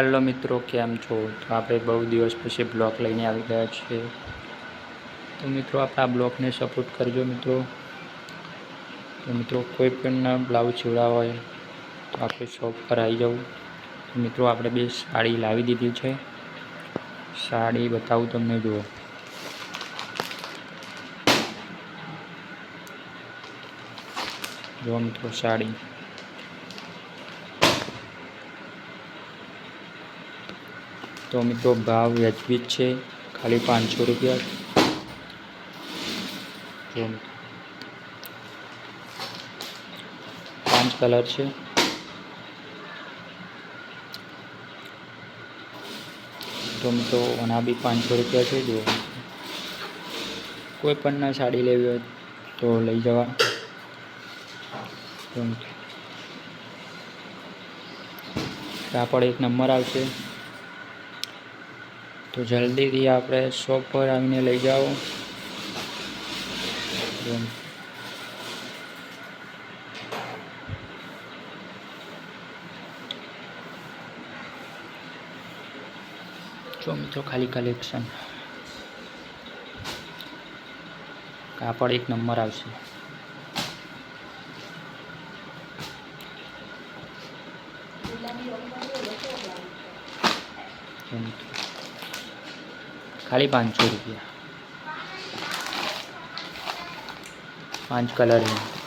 Hello મિત્રો, કેમ છો? તો આપણે બહુ દિવસ પછી બ્લોગ લઈને આવી ગયા છીએ. તો મિત્રો આપણા બ્લોગને સપોર્ટ કરજો મિત્રો. તો મિત્રો કોઈ પણ બ્લાઉઝ સીવડાવવા હોય તો આપણે શોપ પર આવી જવું. તો મિત્રો આપણે બે સાડી લાવી દીધી છે. સાડી બતાવું તમને, જુઓ. જુઓ મિત્રો સાડી. તો મિત્રો ભાવ વ્યાજબી છે, ખાલી 500 રૂપિયા. જો મિત્રો 5 કલર છે. તો મિત્રો આના બી 500 રૂપિયા છે. જુઓ, કોઈ પણ સાડી લેવી હોય તો લઈ જવા. કાપડ એક નંબર આવશે. તો જલ્દીથી આપણે શોપ પર આવીને લઈ જાઓ. જો મિત્રો ખાલી કલેક્શન, કાપડ એક નંબર આવશે. ખાલી 500 રૂપિયા. 5 કલર है.